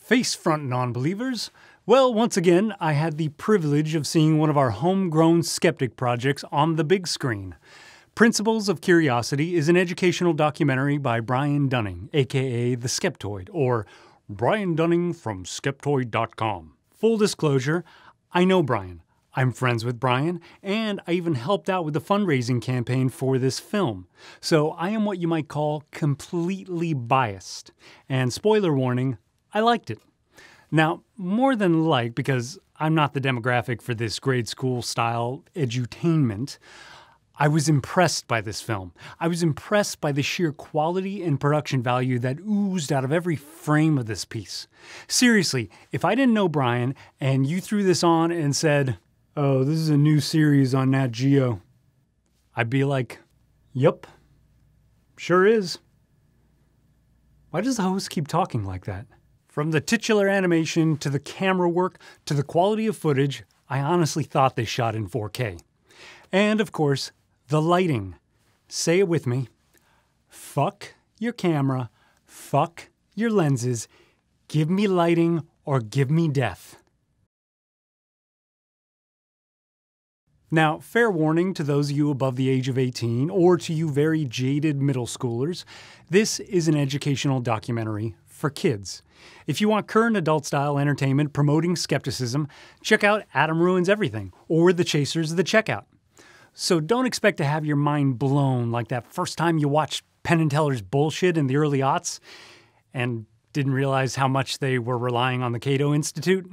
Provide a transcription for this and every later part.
Face-front non-believers. Well, once again, I had the privilege of seeing one of our homegrown skeptic projects on the big screen. Principles of Curiosity is an educational documentary by Brian Dunning, aka the Skeptoid, or Brian Dunning from Skeptoid.com. Full disclosure, I know Brian. I'm friends with Brian, and I even helped out with the fundraising campaign for this film. So I am what you might call completely biased. And spoiler warning, I liked it. Now, more than like, because I'm not the demographic for this grade school style edutainment, I was impressed by this film. I was impressed by the sheer quality and production value that oozed out of every frame of this piece. Seriously, if I didn't know Brian and you threw this on and said, "Oh, this is a new series on Nat Geo," I'd be like, "Yup, sure is." Why does the host keep talking like that? From the titular animation to the camera work to the quality of footage, I honestly thought they shot in 4K. And of course, the lighting. Say it with me. Fuck your camera, fuck your lenses, give me lighting or give me death. Now, fair warning to those of you above the age of 18, or to you very jaded middle schoolers, this is an educational documentary for kids. If you want current adult-style entertainment promoting skepticism, check out Adam Ruins Everything, or The Chasers of the Checkout. So don't expect to have your mind blown like that first time you watched Penn and Teller's bullshit in the early aughts, and didn't realize how much they were relying on the Cato Institute.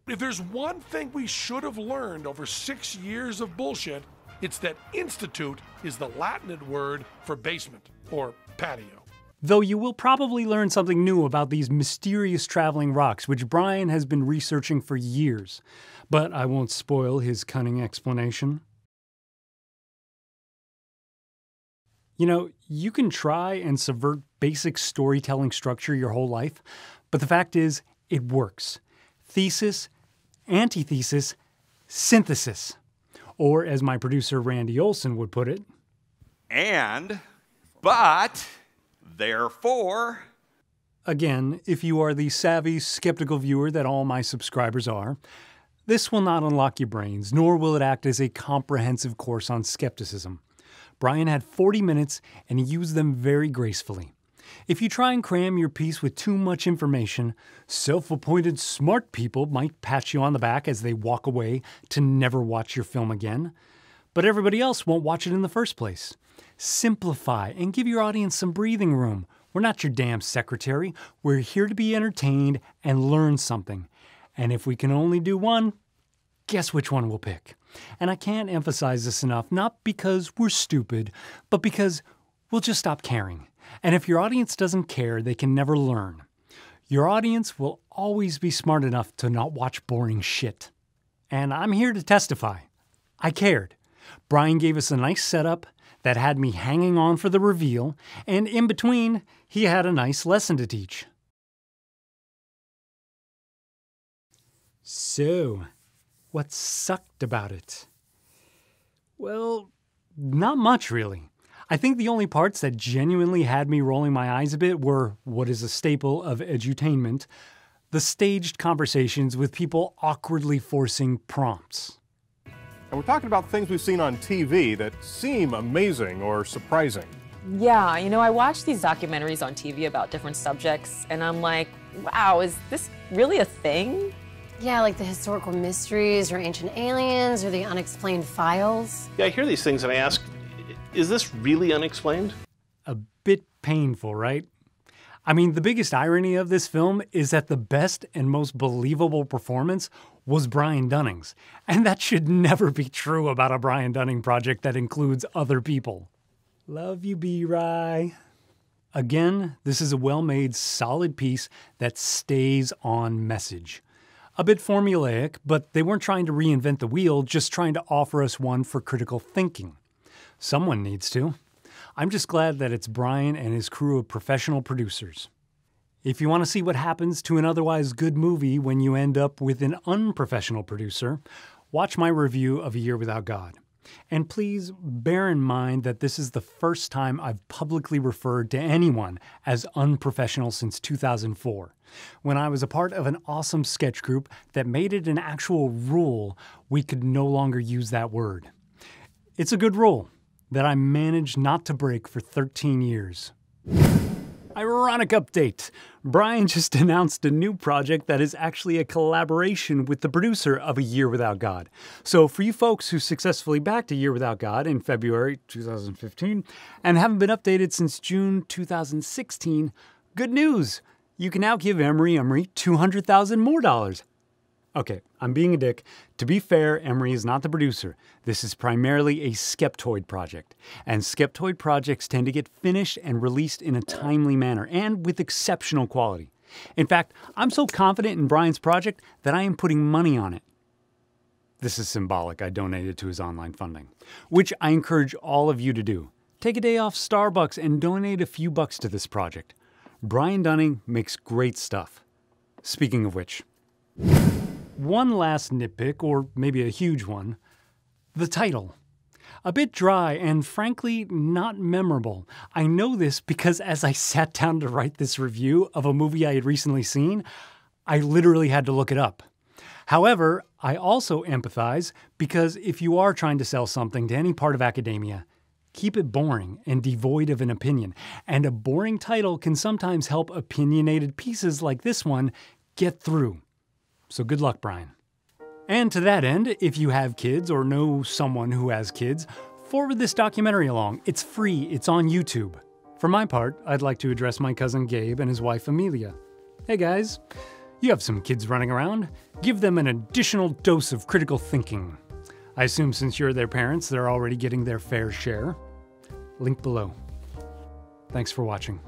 If there's one thing we should have learned over 6 years of bullshit, it's that institute is the Latin word for basement or patio. Though you will probably learn something new about these mysterious traveling rocks, which Brian has been researching for years. But I won't spoil his cunning explanation. You know, you can try and subvert basic storytelling structure your whole life, but the fact is, it works. Thesis, antithesis, synthesis. Or as my producer Randy Olson would put it, but, therefore. Again, if you are the savvy, skeptical viewer that all my subscribers are, this will not unlock your brains, nor will it act as a comprehensive course on skepticism. Brian had 40 minutes, and he used them very gracefully. If you try and cram your piece with too much information, self-appointed smart people might pat you on the back as they walk away to never watch your film again. But everybody else won't watch it in the first place. Simplify and give your audience some breathing room. We're not your damn secretary. We're here to be entertained and learn something. And if we can only do one, guess which one we'll pick. And I can't emphasize this enough, not because we're stupid, but because we'll just stop caring. And if your audience doesn't care, they can never learn. Your audience will always be smart enough to not watch boring shit. And I'm here to testify. I cared. Brian gave us a nice setup that had me hanging on for the reveal, and in between, he had a nice lesson to teach. So, what sucked about it? Well, not much really. I think the only parts that genuinely had me rolling my eyes a bit were what is a staple of edutainment, the staged conversations with people awkwardly forcing prompts. And we're talking about things we've seen on TV that seem amazing or surprising. Yeah, you know, I watch these documentaries on TV about different subjects, and I'm like, wow, is this really a thing? Yeah, like the historical mysteries or ancient aliens or the unexplained files. Yeah, I hear these things and I ask, is this really unexplained? A bit painful, right? I mean, the biggest irony of this film is that the best and most believable performance was Brian Dunning's. And that should never be true about a Brian Dunning project that includes other people. Love you, B-Rye. Again, this is a well-made, solid piece that stays on message. A bit formulaic, but they weren't trying to reinvent the wheel, just trying to offer us one for critical thinking. Someone needs to. I'm just glad that it's Brian and his crew of professional producers. If you want to see what happens to an otherwise good movie when you end up with an unprofessional producer, watch my review of A Year Without God. And please bear in mind that this is the first time I've publicly referred to anyone as unprofessional since 2004, when I was a part of an awesome sketch group that made it an actual rule we could no longer use that word. It's a good rule that I managed not to break for 13 years. Ironic update. Brian just announced a new project that is actually a collaboration with the producer of A Year Without God. So for you folks who successfully backed A Year Without God in February 2015 and haven't been updated since June 2016, good news! You can now give Emery $200,000 more. Okay, I'm being a dick. To be fair, Emery is not the producer. This is primarily a Skeptoid project. And Skeptoid projects tend to get finished and released in a timely manner and with exceptional quality. In fact, I'm so confident in Brian's project that I am putting money on it. This is symbolic. I donated to his online funding, which I encourage all of you to do. Take a day off Starbucks and donate a few bucks to this project. Brian Dunning makes great stuff. Speaking of which, one last nitpick, or maybe a huge one. The title. A bit dry and frankly not memorable. I know this because as I sat down to write this review of a movie I had recently seen, I literally had to look it up. However, I also empathize because if you are trying to sell something to any part of academia, keep it boring and devoid of an opinion. And a boring title can sometimes help opinionated pieces like this one get through. So good luck, Brian. And to that end, if you have kids or know someone who has kids, forward this documentary along. It's free, it's on YouTube. For my part, I'd like to address my cousin Gabe and his wife Amelia. Hey guys, you have some kids running around. Give them an additional dose of critical thinking. I assume since you're their parents, they're already getting their fair share. Link below. Thanks for watching.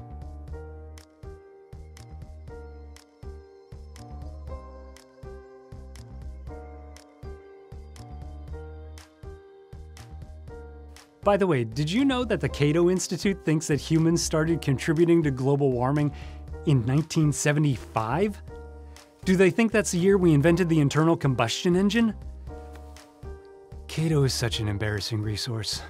By the way, did you know that the Cato Institute thinks that humans started contributing to global warming in 1975? Do they think that's the year we invented the internal combustion engine? Cato is such an embarrassing resource.